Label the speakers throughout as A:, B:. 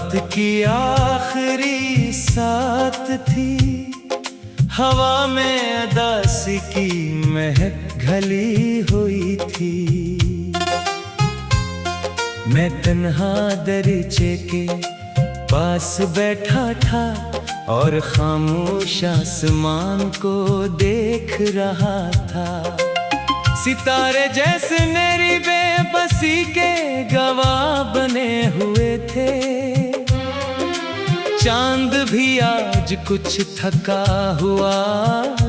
A: रात की आखिरी सात थी, हवा में अदासी की महक घली हुई थी। मैं तन्हा दरीचे के पास बैठा था और खामोश आसमान को देख रहा था। सितारे जैसे मेरी बेबसी के गवाह बने हुए थे। चांद भी आज कुछ थका हुआ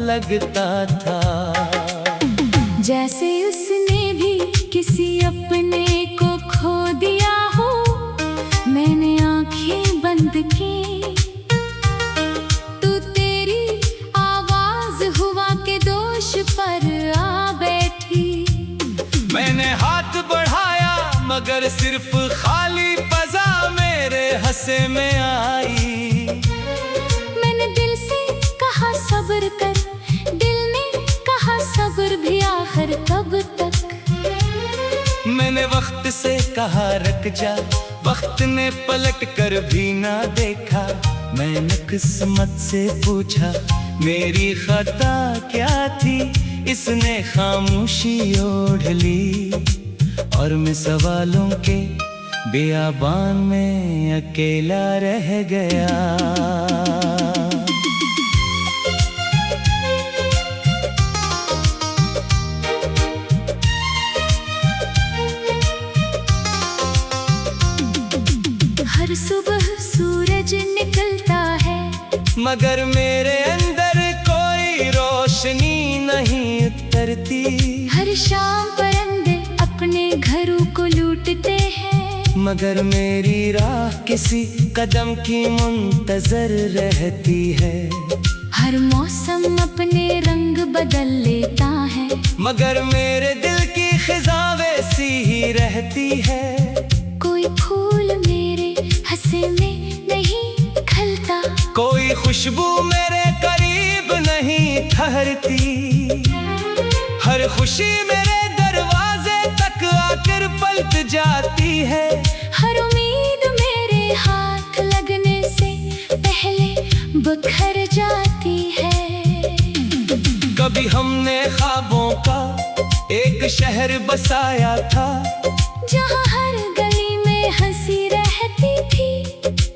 A: लगता था,
B: जैसे उसने भी किसी अपने को खो दिया हो। मैंने आंखें बंद की तो तेरी आवाज हुआ के दोष पर आ बैठी।
A: मैंने हाथ बढ़ाया मगर सिर्फ खाली पजा मेरे हंसे में आई।
B: मैंने दिल से कहा सब्र कर, दिल ने कहा सब्र भी आखिर कब तक।
A: मैंने वक्त से कहा रुक जा, वक्त ने पलट कर भी ना देखा। मैंने किस्मत से पूछा मेरी खता क्या थी, इसने खामोशी ओढ़ ली और मैं सवालों के बियाबान में अकेला रह गया।
B: हर सुबह सूरज निकलता है
A: मगर मेरे अंदर कोई रोशनी नहीं उतरती।
B: हर शाम परिंदे अपने घरों को लूटते हैं
A: मगर मेरी राह किसी कदम की मुंतजर रहती है।
B: हर मौसम अपने रंग बदल लेता है
A: मगर मेरे दिल की खिज़ा वैसी ही रहती है।
B: कोई फूल मेरे हंसे में नहीं खिलता,
A: कोई खुशबू मेरे करीब नहीं ठहरती। हर खुशी मेरे दरवाजे तक आकर पलट जाती है।
B: हर उम्मीद मेरे हाथ लगने से पहले बिखर जाती है।
A: कभी हमने ख्वाबों का एक शहर बसाया था,
B: जहाँ हर गली में हंसी रहती थी,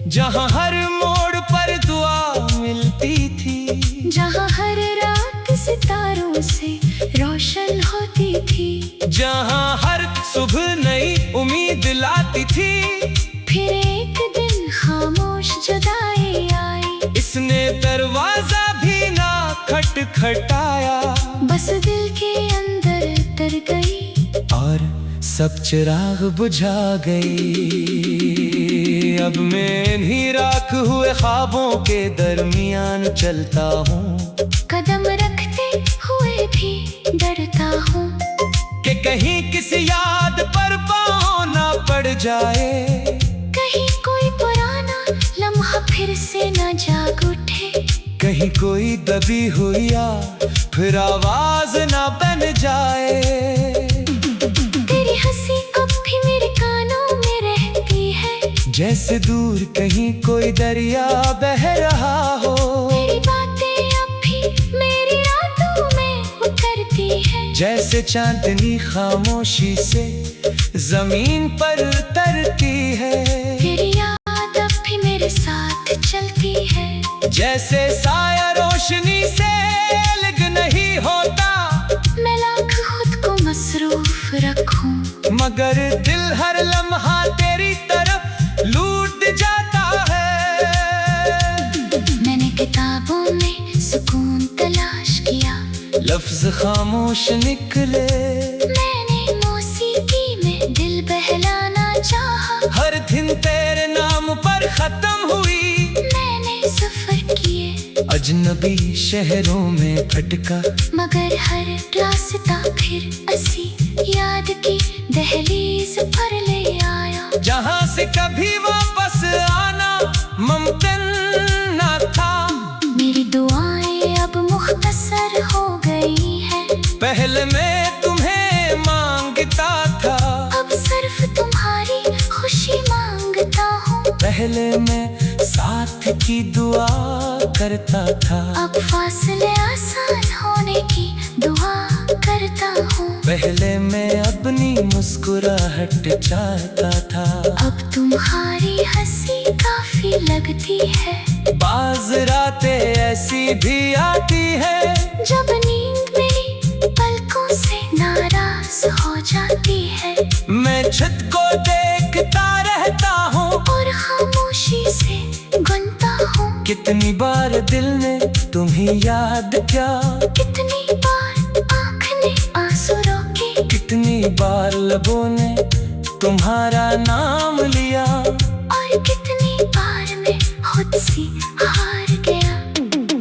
A: जहाँ हर मोड़ पर दुआ मिलती थी,
B: जहाँ हर रात सितारों से रोशन होती थी,
A: जहाँ हर सुबह नई उम्मीद लाती थी।
B: फिर एक दिन खामोश जुदाई आई,
A: इसने दरवाजा भी ना खटखटाया,
B: बस दिल के अंदर उतर गई
A: और सब चिराग बुझा गई। अब मैं इन्हीं राख हुए ख्वाबों के दरमियान चलता हूँ,
B: कदम रखते हुए भी डरता हूँ
A: कि कहीं किसी याद पर पाँव ना पड़ जाए।
B: कहीं कोई पुराना लम्हा फिर से न जाग उठे,
A: कहीं कोई दबी हुई याद फिर आवाज ना बन जाए।
B: तेरी हंसी अब भी मेरे कानों में रहती है,
A: जैसे दूर कहीं कोई दरिया बह रहा हो।
B: तेरी बातें अब भी मेरी रातों में उतरती है,
A: जैसे चांदनी खामोशी से जमीन पर उतरती है।
B: तेरी याद अब भी मेरे साथ चलती है,
A: जैसे साया रोशनी से अलग नहीं होता।
B: मैं लाख खुद को मसरूफ रखूं
A: मगर दिल हर लम्हा तेरी तरफ लूट जाता है।
B: मैंने किताबों में सुकून तलाश किया,
A: लफ्ज खामोश निकले।
B: मैंने मौसीकी में दिल बहलाना चाहा,
A: हर दिन तेरे नाम पर खत्म हुई।
B: मैंने सफर किए
A: अजनबी शहरों में भटका,
B: मगर हर रास्ता फिर असी याद की दहलीज पर ले आया,
A: जहाँ से कभी वापस आना मुमकिन न था।
B: मेरी दुआएं अब मुख्तसर हो गई हैं,
A: पहले मैं तुम्हें मांगता था,
B: अब सिर्फ तुम्हारी खुशी मांगता हूँ।
A: पहले मैं साथ की दुआ करता था,
B: अब फासले आसान होने की दुआ करता हूँ।
A: पहले मैं अपनी मुस्कुराहट चाहता था,
B: अब तुम्हारी हंसी काफी लगती है।
A: बाज रातें ऐसी भी आती है
B: जब नींद मेरी पलकों से नाराज हो जाती है।
A: मैं छत को देखता रहता हूँ
B: और खामोशी से गुनता हूँ।
A: कितनी बार दिल ने तुम्हें याद किया,
B: कितनी बार आँख ने आंसू रोके,
A: कितनी बार लबों ने तुम्हारा नाम लिया,
B: और कितनी बार मैं खुद से हार गया।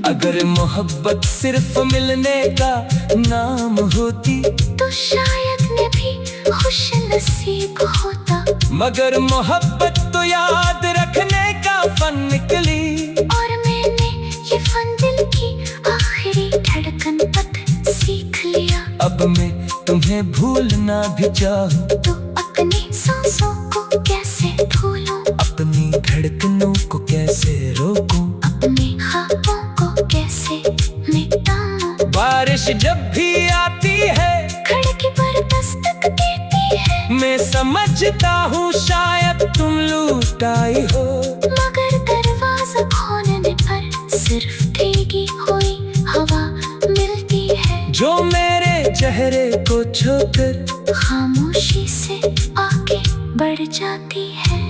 A: अगर मोहब्बत सिर्फ मिलने का नाम होती
B: तो शायद मैं भी खुश नसीब होता।
A: मगर मोहब्बत तो याद रखने का फन निकली,
B: और मैंने ये फन दिल की आखिरी धड़कन तक सीख लिया।
A: अब मैं तुम्हें भूलना भी चाहूँ
B: तो अपनी सांसों को कैसे भूलूं,
A: अपनी धड़कनों को कैसे रोकूं,
B: अपने ख्वाबों को कैसे मिटाऊं।
A: बारिश जब भी आती है
B: खिड़की पर दस्तक देती है,
A: मैं समझता हूँ शायद तुम लूट आई हो,
B: मगर दरवाजा खोलने पर सिर्फ भीगी हुई हवा मिलती है,
A: जो मेरे चेहरे को छूकर
B: खामोशी से आगे बढ़ जाती है।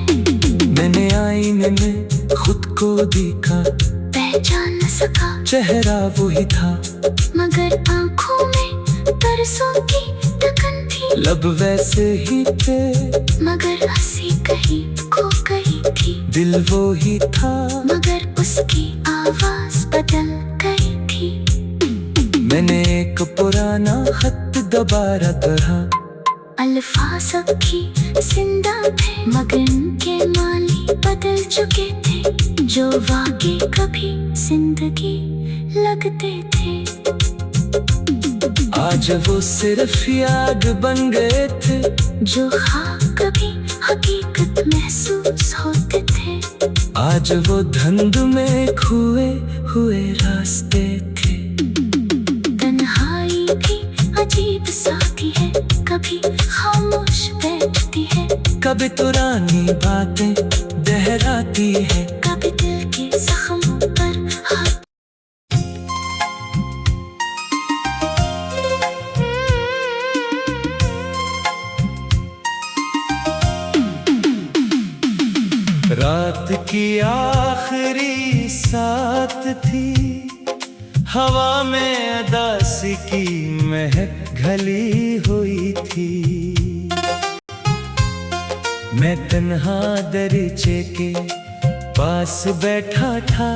A: मैंने आईने में खुद को देखा,
B: पहचान न सका
A: चेहरा वही था,
B: मगर आंखों में तरसों की तकन थी।
A: लब वैसे ही थे
B: मगर हंसी कहीं खो गई थी,
A: दिल वो ही था
B: मगर उसकी आवाज बदल गई थी।
A: मैंने एक पुराना खत दोबारा पढ़ा,
B: अल्फाज की जिंदा थे मगर उनके माली बदल चुके थे, जो वाकई कभी जिंदगी लगते थे।
A: आज वो सिर्फ याद बन गए थे,
B: जो ख्वाब कभी हकीकत महसूस होते थे।
A: आज वो धुंध में खोए हुए रास्ते थे।
B: तन्हाई भी अजीब साथी है, कभी खामोश बैठती है,
A: कभी पुरानी बातें दोहराती है,
B: कभी दिल के जख्मों पर हाथ।
A: रात की आखिरी साथ थी, हवा में उदासी की महक घली हुई थी। मैं तन्हा दरीचे के पास बैठा था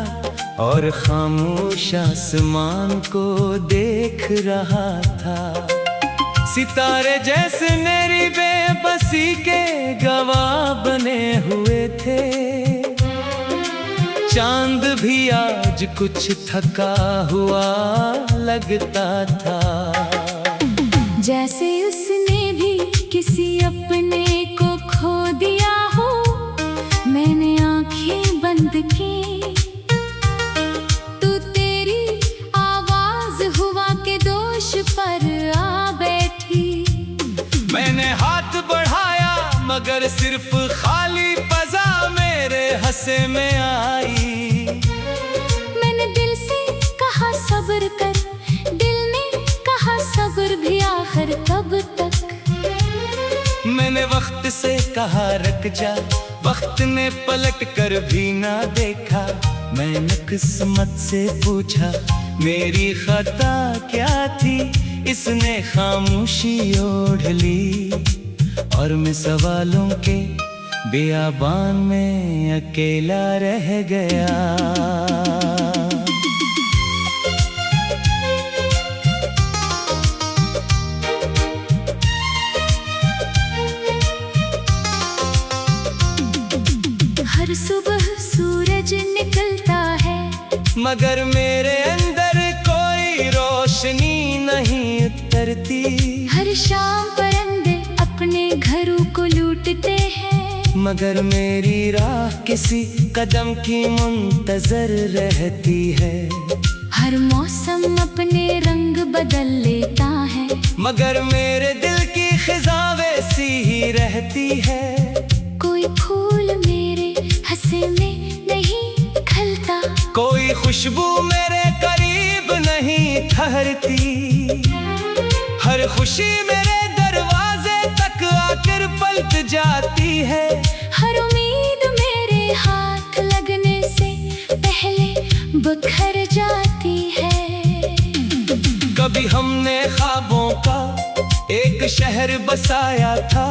A: और खामोश आसमान को देख रहा था। सितारे जैसे मेरी बेबसी के गवाह बने हुए थे, चांद भी आज कुछ थका हुआ लगता था।
B: जैसे उसने भी किसी अपने को खो दिया हो, मैंने आंखें बंद की, तू तेरी आवाज हुआ के दोष पर आ बैठी।
A: मैंने हाथ बढ़ाया मगर सिर्फ खाली पजा मेरे हंसे में आई।
B: मैंने दिल से कहा सब्र कर, दिल ने कहा सब्र भी आखिर कब तक।
A: मैंने वक्त से कहा रुक जा, वक्त ने पलट कर भी ना देखा। मैंने किस्मत से पूछा मेरी खता क्या थी, इसने खामोशी ओढ़ ली और मैं सवालों के बियाबान में अकेला रह गया।
B: हर सुबह सूरज निकलता है,
A: मगर मेरे अंदर कोई रोशनी नहीं उतरती।
B: हर शाम परिंदे अपने घरों को लूटते हैं,
A: मगर मेरी राह किसी कदम की मुंतजर रहती है।
B: हर मौसम अपने रंग बदल लेता है,
A: मगर मेरे दिल की खिज़ा वैसी ही रहती है।
B: कोई फूल मेरे हंसे में नहीं खिलता,
A: कोई खुशबू मेरे करीब नहीं ठहरती। हर खुशी मेरे दरवाजे तक आकर पलट जाती है।
B: हर उम्मीद मेरे हाथ लगने से पहले बिखर जाती है।
A: कभी हमने ख्वाबों का एक शहर बसाया था,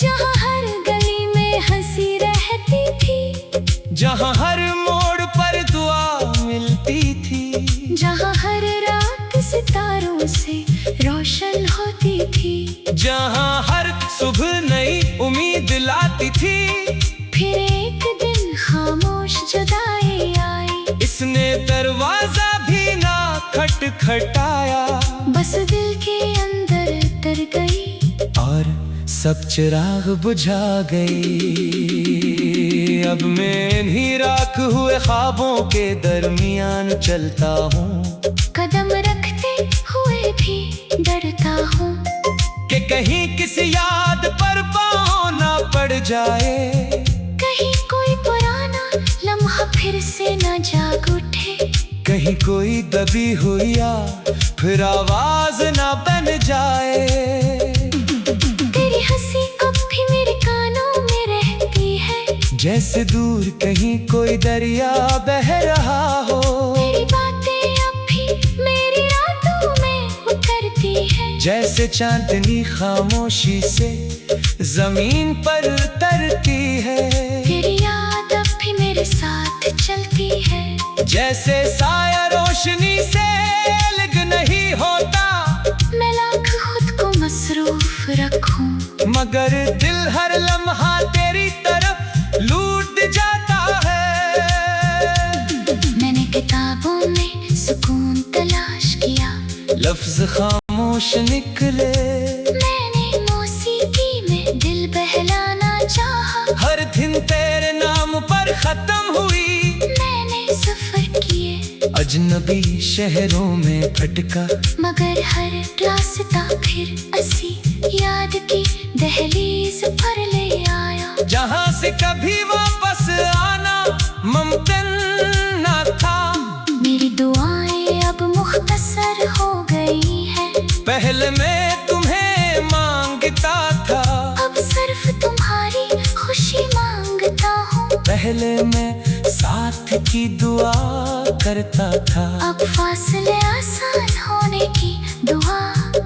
B: जहाँ हर गली में हंसी रहती थी,
A: जहाँ हर मोड़ पर दुआ मिलती थी,
B: जहाँ हर रात सितारों से रोशन होती थी,
A: जहाँ हर सुबह नई उम्मीद लाती थी।
B: फिर एक दिन खामोश जुदाई आई,
A: इसने दरवाजा भी ना खटखटाया,
B: बस दिल के अंदर तर गई
A: और सब चिराग बुझा गई। अब मैं इन्हीं राख हुए ख्वाबों के दरमियान चलता हूँ,
B: कदम रखते हुए भी डरता हूँ
A: कि कहीं किसी याद पर पाँव ना पड़ जाए।
B: कहीं कोई पुराना लम्हा फिर से न जाग उठे,
A: कहीं कोई दबी हुई फिर आवाज ना बन जाए।
B: तेरी हंसी अब भी मेरे कानों में रहती है,
A: जैसे दूर कहीं कोई दरिया बह रहा हो।
B: तेरी बातें अब भी मेरी रातों में उतरती है,
A: जैसे चांदनी खामोशी से जमीन पर तरती है।
B: तेरी याद अब भी मेरे साथ चलती है,
A: जैसे साया रोशनी से अलग नहीं होता।
B: मैं लाख खुद को मसरूफ रखूं,
A: मगर दिल हर लम्हा तेरी तरफ लूट जाता है।
B: मैंने किताबों में सुकून तलाश किया,
A: लफ्ज खामोश निकले।
B: मैंने मौसीकी में दिल बहलाना चाहा,
A: हर दिन तेरे नाम पर खत्म हुई।
B: मैंने सफर किए
A: अजनबी शहरों में भटका,
B: मगर हर रास्ता फिर असी याद की दहलीज पर ले आया,
A: जहाँ से कभी वापस आना मुमकिन न था।
B: मेरी दुआएं अब मुख्तसर हो गई हैं,
A: पहले मैं तुम्हें मांगता था,
B: अब सिर्फ तुम्हारी खुशी मांगता हूँ।
A: पहले मैं साथ की दुआ करता था,
B: अब फासले आसान होने की दुआ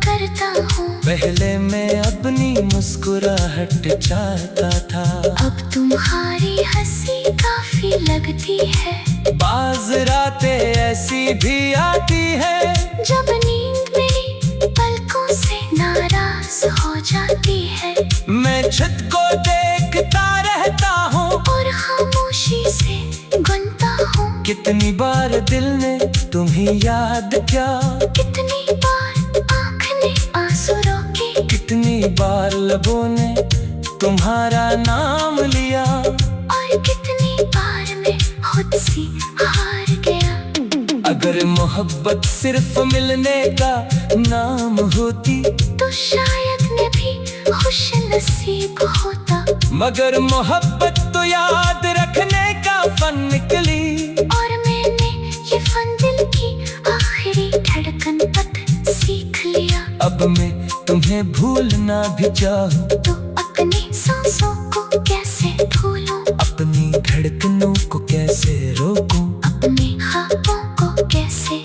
B: करता हूँ।
A: पहले मैं अपनी मुस्कुराहट चाहता था,
B: अब तुम्हारी हंसी काफी लगती है।
A: बाज रातें ऐसी भी आती है,
B: जब नींद मेरी पलकों से नाराज हो जाती है,
A: मैं छत को देखता रहता हूँ
B: और खामोशी से गुनता हूँ।
A: कितनी बार दिल ने तुम्हें याद किया,
B: कितनी बार आँख ने आंसू रोके,
A: कितनी बार लबों ने तुम्हारा नाम लिया,
B: और कितनी बार मैं खुद से हार गया।
A: अगर मोहब्बत सिर्फ मिलने का नाम होती,
B: तो शायद मैं भी खुश नसीब होता,
A: मगर मोहब्बत तो याद रखने का फन निकली।
B: और मैंने ये फन दिल की आखिरी धड़कन तक सीख लिया।
A: अब मैं तुम्हें भूलना भी चाहूँ,
B: तो अपनी सांसों को कैसे भूलूं,
A: अपनी धड़कनों को कैसे रोकूं,
B: अपने ख्वाबों को कैसे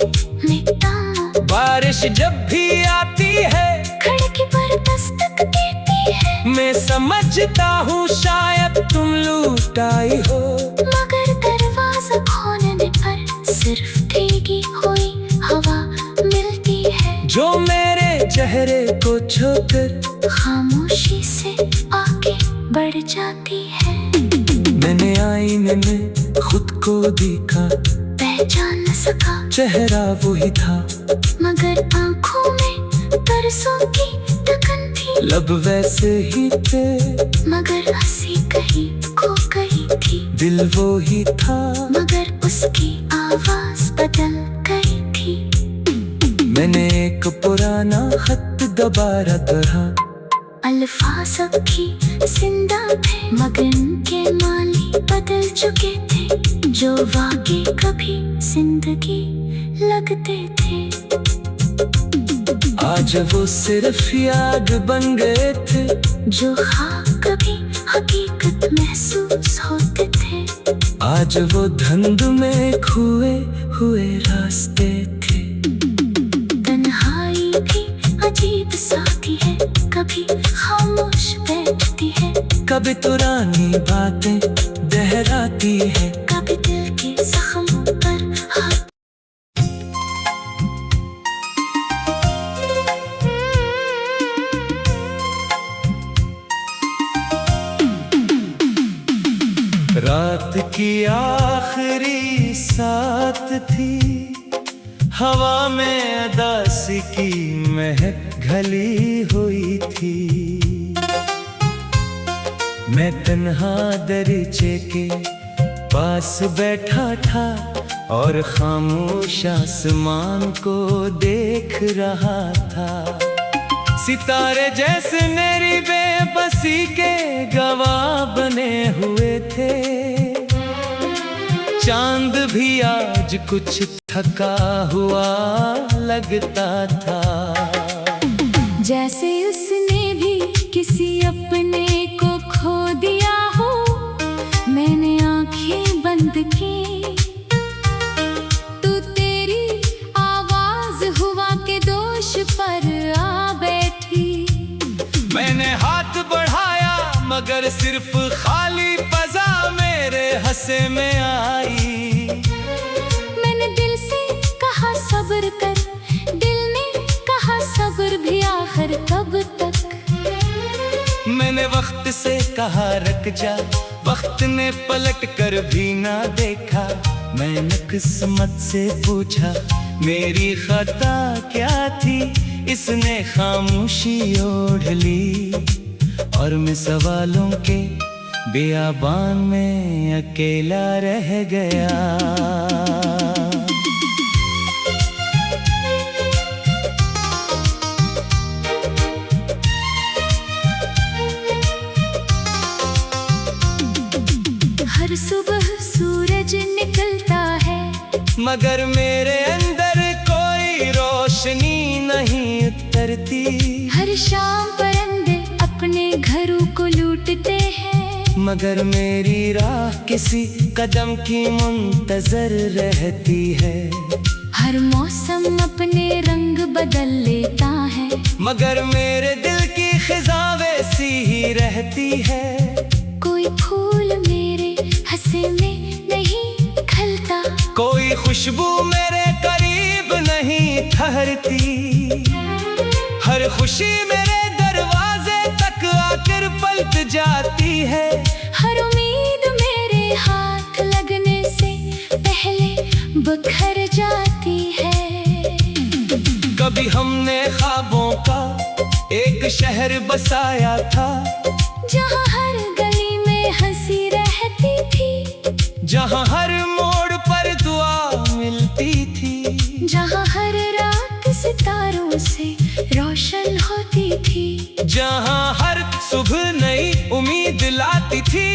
B: मिटाऊं।
A: बारिश जब भी आती है,
B: खिड़की पर दस्तक देती है,
A: मैं समझता हूँ शायद तुम लूट आई हो,
B: मगर दरवाजा खोलने पर सिर्फ भीगी हुई हवा मिलती है,
A: जो मेरे चेहरे को छूकर
B: खामोशी से आगे बढ़ जाती है।
A: मैंने आईने में खुद को देखा,
B: पहचान न सका
A: चेहरा वही था,
B: मगर आंखों में तरसों की तकन थी।
A: लब वैसे ही थे
B: मगर हंसी कहीं खो गई थी।
A: दिल वो ही था
B: मगर उसकी आवाज बदल गई थी।
A: मैंने एक पुराना खत दोबारा पढ़ा।
B: अल्फाज अब भी जिंदा थे मगर इनके माली बदल चुके थे। जो वाकई कभी जिंदगी लगते थे
A: आज वो सिर्फ याद बन गए थे।
B: जो ख्वाब कभी हकीकत महसूस होते थे
A: आज वो धुंध में खोए हुए रास्ते थे।
B: तन्हाई भी अजीब साथी है, कभी खामोश बैठती है,
A: कभी पुरानी बातें दोहराती है।
B: कभी दिल के जख्मों पर हाथ।
A: रात की आखिरी साथ थी, हवा में अदासी की महक घली हुई थी। मैं तन्हा दरीचे के पास बैठा था और खामोश आसमान को देख रहा था। सितारे जैसे मेरी बेबसी के गवाह बने हुए थे। चांद भी आज कुछ थका हुआ लगता था,
B: जैसे उसने भी किसी अपने को खो दिया हो। मैंने आंखें बंद की तो तेरी आवाज हुआ के दोष पर आ बैठी।
A: मैंने हाथ बढ़ाया मगर सिर्फ खाली पजा मेरे हंसे में आई।
B: मैंने दिल से कहा सब्र कर, दिल ने कहा सब्र भी आखिर कब तक।
A: मैंने वक्त से कहा रुक जा, वक्त ने पलट कर भी ना देखा। मैंने किस्मत से पूछा मेरी खता क्या थी, इसने खामोशी ओढ़ ली और मैं सवालों के बियाबान में अकेला रह गया।
B: हर सुबह सूरज निकलता है
A: मगर मेरे अंदर कोई रोशनी नहीं उतरती।
B: हर शाम परिंदे अपने घरों को लूटते हैं
A: मगर मेरी राह किसी कदम की मुंतजर रहती है।
B: हर मौसम अपने रंग बदल लेता है
A: मगर मेरे दिल की खिज़ा वैसी ही रहती है।
B: कोई फूल मेरे हंसे में नहीं खिलता,
A: कोई खुशबू मेरे करीब नहीं ठहरती। हर खुशी मेरे दरवाजे तक आकर पलट जाती है।
B: हर उम्मीद मेरे हाथ लगने से पहले बिखर जाती है।
A: कभी हमने ख्वाबों का एक शहर बसाया था,
B: जहाँ हर गली में हंसी रहती थी,
A: जहाँ हर मोड़ पर दुआ मिलती थी,
B: जहाँ हर रात सितारों से रोशन होती थी,
A: जहाँ हर सुबह नई उम्मीद लाती थी।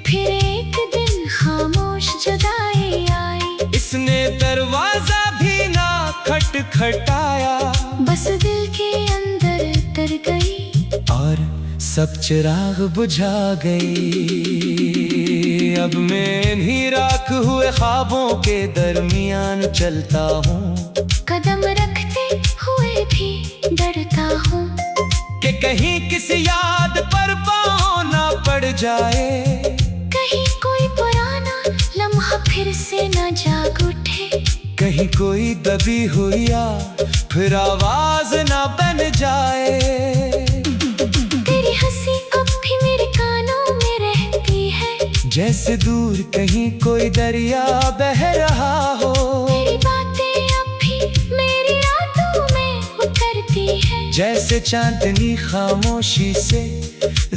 B: फिर एक दिन खामोश जुदाई आई,
A: इसने दरवाजा भी ना खटखटाया,
B: बस दिल के अंदर उतर गई
A: और सब चिराग बुझा गई। अब मैं इन्हीं राख हुए ख्वाबों के दरमियान चलता हूँ,
B: कदम रखते हुए भी डरता हूँ
A: कि कहीं किसी याद पर पाँव ना पड़ जाए।
B: कहीं कोई पुराना लम्हा फिर से न जाग उठे,
A: कहीं कोई दबी हुई याद फिर आवाज ना बन जाए।
B: तेरी हंसी अब भी मेरे कानों में रहती है,
A: जैसे दूर कहीं कोई दरिया बह रहा हो।
B: तेरी बातें अब भी मेरी रातों में उतरती है,
A: जैसे जैसे चांदनी खामोशी से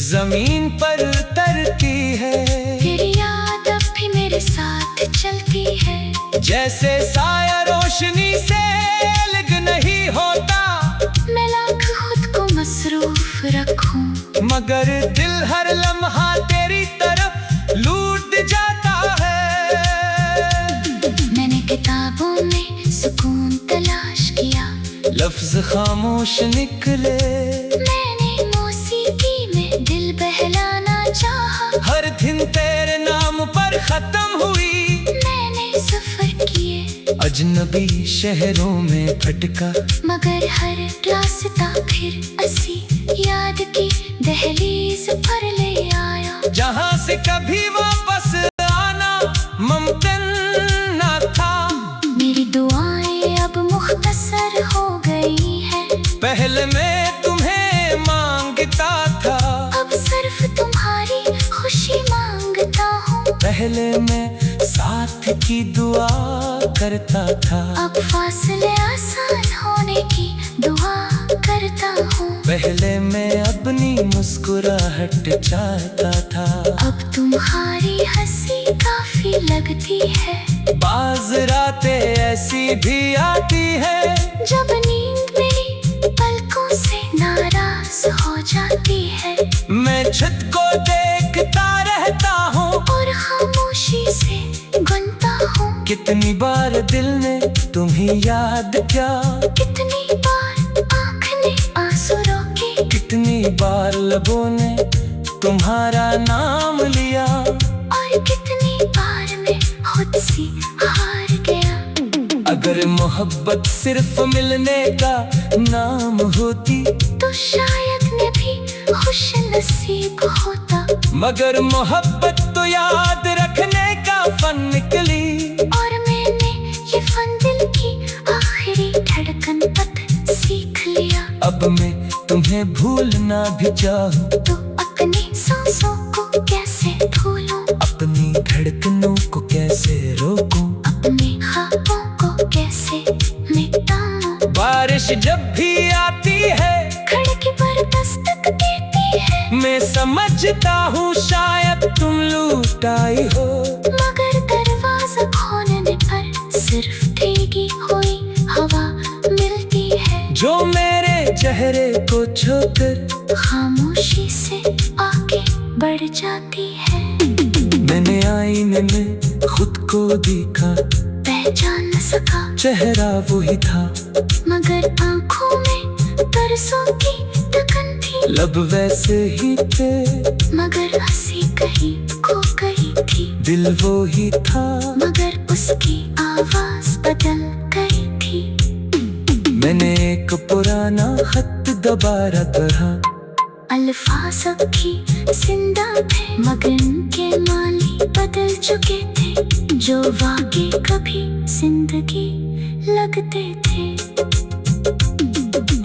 A: जमीन पर उतरती है,
B: फिर याद अब भी मेरे साथ चलती है।
A: जैसे साया रोशनी से अलग नहीं होता,
B: मैं लाख खुद को मसरूफ रखूं,
A: मगर दिल हर लम्हा तेरी तरफ लूट जाता है।
B: मैंने किताबों में सुकून तलाश किया,
A: लफ्ज खामोश निकले,
B: मैंने मौसीकी में दिल बहलाना चाहा।
A: हर दिन तेरे नाम पर खत्म हुई,
B: मैंने सफर किए
A: अजनबी शहरों में भटका,
B: मगर हर रास्ता फिर असी याद की दहलीज पर ले आया।
A: जहाँ से कभी वापस आना मुमकिन न था।
B: मेरी दुआएं अब मुख्तसर हो गई है,
A: पहले मैं तुम्हें मांगता था,
B: अब सिर्फ तुम्हारी खुशी मांगता हूँ।
A: पहले मैं साथ की दुआ करता था,
B: अब फासले आसान होने की दुआ करता हूँ।
A: पहले मैं अपनी मुस्कुराहट चाहता था,
B: अब तुम्हारी हंसी काफी लगती है।
A: बाज रातें ऐसी भी आती है,
B: जब नींद मेरी पलकों से नाराज हो जाती है,
A: मैं छत को देखता रहता हूँ
B: और खामोशी से गुनता हूँ।
A: कितनी बार दिल ने तुम्हें याद किया,
B: कितनी बार आँख ने आंसू रोके,
A: कितनी बार लबों ने तुम्हारा नाम लिया,
B: और कितनी बार मैं खुद से हार गया।
A: अगर मोहब्बत सिर्फ मिलने का नाम होती,
B: तो शायद मैं भी खुश नसीब होता,
A: मगर मोहब्बत तो याद रखने का फन निकली,
B: और मैंने ये फन दिल की आखिरी धड़कन तक सीख लिया।
A: अब मैं तुम्हें भूलना भी चाहूँ,
B: तो अपनी सांसों को कैसे भूलूं,
A: अपनी धड़कनों को कैसे रोकूं,
B: अपने ख्वाबों को कैसे मिटाऊं।
A: बारिश जब भी आती है,
B: खिड़की पर दस्तक देती है,
A: मैं समझता हूँ शायद तुम लूट आई हो,
B: मगर दरवाजा खोलने पर सिर्फ भीगी हुई हवा मिलती है,
A: जो मेरे चेहरे को छूकर
B: खामोशी से आगे बढ़ जाती है।
A: मैंने आईने में खुद को देखा,
B: पहचान न सका
A: चेहरा वही था,
B: मगर आंखों में तरसों की तकन थी,
A: लब वैसे ही थे,
B: मगर हंसी कहीं खो गई थी,
A: दिल वो ही था,
B: मगर उसकी आवाज बदल गई थी।
A: मैंने एक पुराना खत दोबारा पढ़ा,
B: अल्फाज अब भी जिंदा थे, मगर उनके माली बदल चुके थे, जो वाकई कभी जिंदगी लगते थे।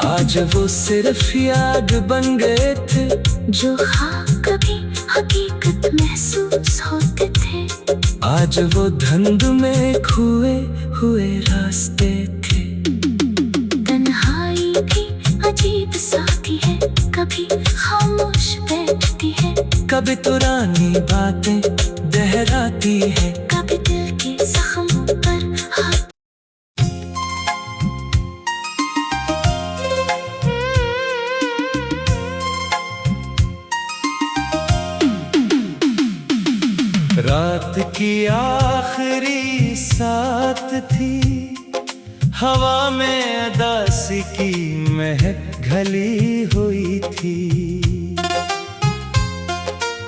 A: आज वो सिर्फ याद बन गए थे,
B: जो ख्वाब कभी हकीकत महसूस होते थे,
A: आज वो धुंध में खोए हुए रास्ते थे।
B: तन्हाई भी अजीब साथी है, कभी खामोश बैठती है,
A: कभी पुरानी बातें दोहराती है,
B: कभी दिल के जख्मों पर हाथ।
A: रात की आखिरी सात थी, हवा में अदासी की महक घली हुई थी,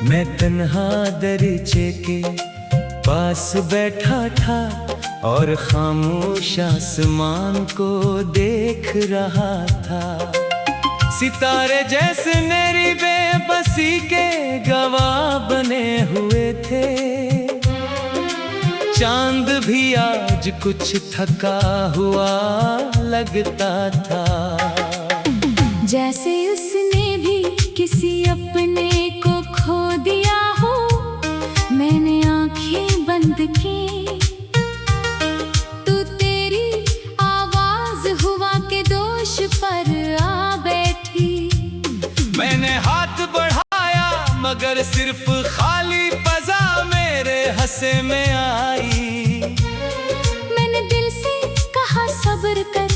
A: मैं तन्हा दरीचे के पास बैठा था और खामोश आसमान को देख रहा था। सितारे जैसे मेरी बेबसी के गवाह बने हुए थे, चांद भी आज कुछ थका हुआ लगता था,
B: जैसे उसने भी किसी अपने को खो दिया हो। मैंने आंखें बंद की तो तेरी आवाज हुआ के दोष पर आ बैठी।
A: मैंने हाथ बढ़ाया मगर सिर्फ खाली पजा मेरे हंसे में आई।
B: मैंने दिल से कहा सब्र कर,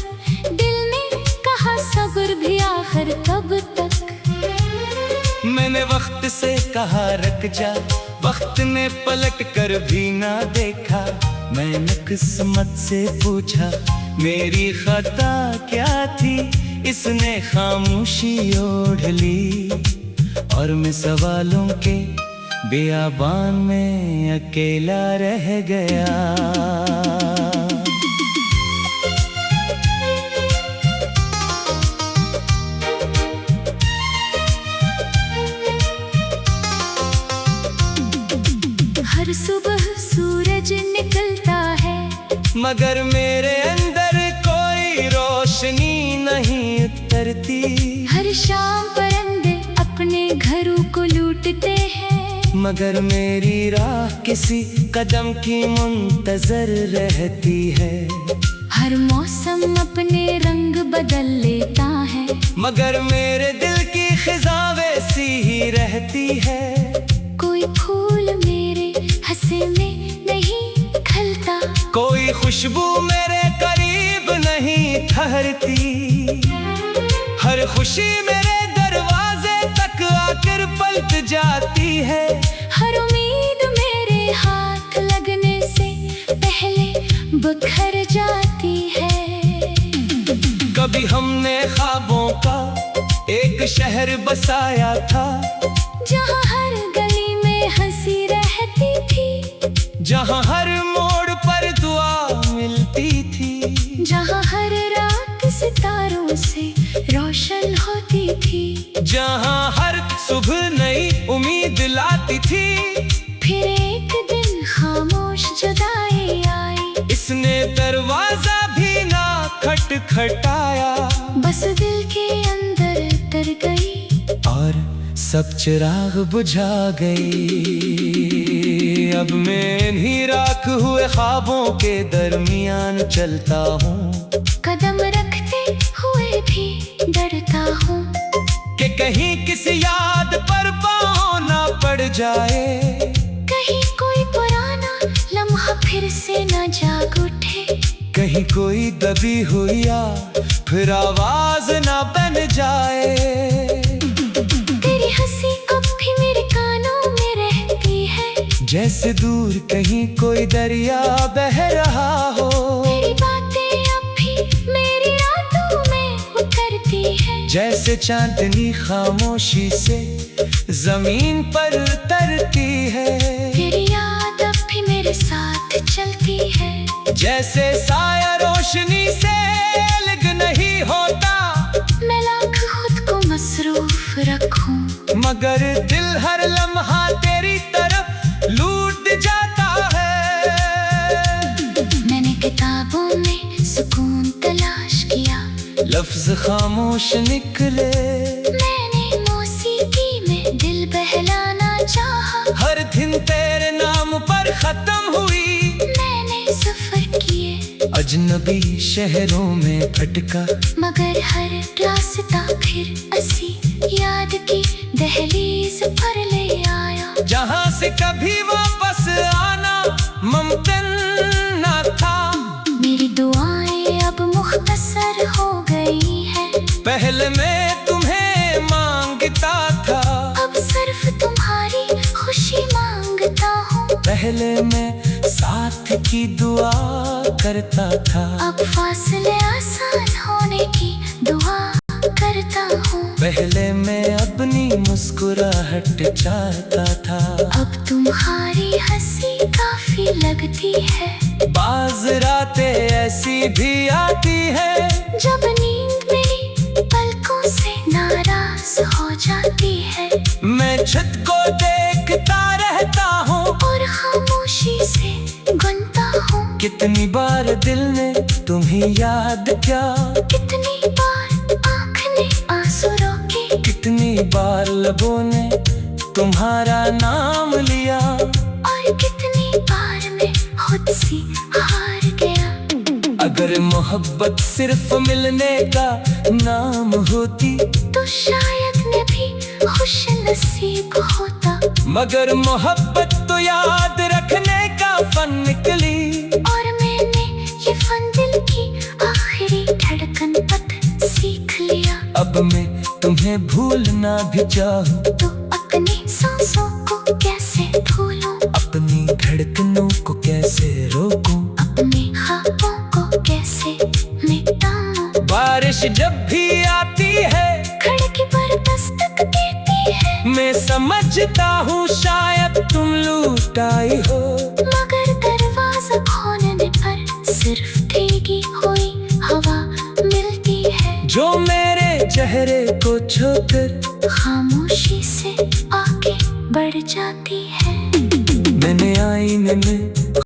B: दिल ने कहा सब्र भी आखिर कब तक।
A: मैंने वक्त से कहा रुक जा, वक्त ने पलट कर भी ना देखा। मैंने किस्मत से पूछा मेरी खता क्या थी, इसने खामोशी ओढ़ ली और मैं सवालों के बियाबान में अकेला रह गया।
B: हर सुबह सूरज निकलता है
A: मगर मेरे अंदर कोई रोशनी नहीं उतरती।
B: हर शाम परिंदे अपने घरों को लूटते हैं
A: मगर मेरी राह किसी कदम की मुंतजर रहती है।
B: हर मौसम अपने रंग बदल लेता है
A: मगर मेरे दिल की खिजा वैसी ही रहती है।
B: कोई फूल मेरे हंसे में नहीं खिलता,
A: कोई खुशबू मेरे करीब नहीं ठहरती। हर खुशी मेरे दरवाजे तक आकर पलट जाती है।
B: हर उम्मीद मेरे हाथ लगने से पहले बिखर जाती है।
A: कभी हमने ख्वाबों का एक शहर बसाया था,
B: जहाँ हर गली में हंसी रहती थी,
A: जहाँ हर मोड़ पर दुआ मिलती थी,
B: जहाँ हर रात सितारों से रोशन होती थी,
A: जहाँ हर सुबह नई उम्मीद लाती थी।
B: फिर एक दिन खामोश जुदाई आई,
A: इसने दरवाजा भी ना खटखटाया,
B: बस दिल के अंदर उतर गई
A: और सब चिराग बुझा गई। अब मैं इन्हीं राख हुए ख्वाबों के दरमियान चलता हूँ,
B: कदम रखते हुए भी डरता हूँ
A: कि कहीं किसी याद पर पाँव ना पड़ जाए।
B: कहीं कोई पुराना लम्हा फिर से न जाग उठे,
A: कहीं कोई दबी हुई फिर आवाज ना बन जाए।
B: तेरी हंसी अब भी मेरे कानों में रहती है,
A: जैसे दूर कहीं कोई दरिया बह रहा हो।
B: तेरी बातें अब भी मेरी रातों में उतरती है,
A: जैसे चांदनी खामोशी से जमीन पर उतरती है।
B: तेरी याद अब भी मेरे साथ चलती है,
A: जैसे साया रोशनी से अलग नहीं होता।
B: मैं लाख खुद को मसरूफ रखूं
A: मगर दिल हर लम्हा तेरी तरफ लूट जाता है।
B: मैंने किताबों में सुकून तलाश किया,
A: लफ्ज खामोश निकले।
B: मैंने मौसीकी में दिल बहलाना चाहा,
A: हर दिन तेरे नाम पर खत्म हुई।
B: मैंने सफर किए
A: अजनबी शहरों में भटका,
B: मगर हर रास्ता फिर असी याद की दहलीज पर ले आया,
A: जहाँ से कभी वापस आना मुमकिन न था।
B: मेरी दुआएं अब मुख्तसर हो गई हैं,
A: पहले मैं तुम्हें मांगता था,
B: अब सिर्फ तुम्हारी खुशी मांगता हूँ।
A: पहले मैं साथ की दुआ करता था,
B: अब फासले आसान होने की दुआ करता हूँ।
A: पहले मैं अपनी मुस्कुराहट चाहता था,
B: अब तुम्हारी हंसी काफी लगती है।
A: बाज रातें ऐसी भी आती है,
B: जब नींद मेरी पलकों से नाराज हो जाती है,
A: मैं छत को देखता रहता हूँ
B: और खामोशी से गुनता हूँ।
A: कितनी बार दिल ने तुम्हें याद किया,
B: कितनी बार आँख ने आंसू रोके,
A: कितनी बार लबों ने तुम्हारा नाम लिया,
B: और कितनी बार मैं खुद से हार गया।
A: अगर मोहब्बत सिर्फ मिलने का नाम होती
B: तो शायद मैं भी खुश नसीब होता।
A: मगर मोहब्बत तो याद रखने का फन निकली।
B: और मैंने ये फन दिल की आखिरी धड़कन पत सीख लिया।
A: अब मैं तुम्हें भूलना भी चाहूं
B: तो अपनी सांसों को कैसे भूलूं,
A: अपनी धड़कनों को कैसे रोकूं,
B: अपने ख्वाबों को कैसे मिटाऊं।
A: बारिश जब भी आती है
B: खिड़की पर दस्तक देती है।
A: मैं समझता हूँ शायद तुम लूट आई हो।
B: मगर दरवाजा खोलने पर सिर्फ भीगी हुई हवा मिलती है,
A: जो मेरे चेहरे को छूकर
B: खामोशी से आगे बढ़ जाती है।
A: मैंने आईने में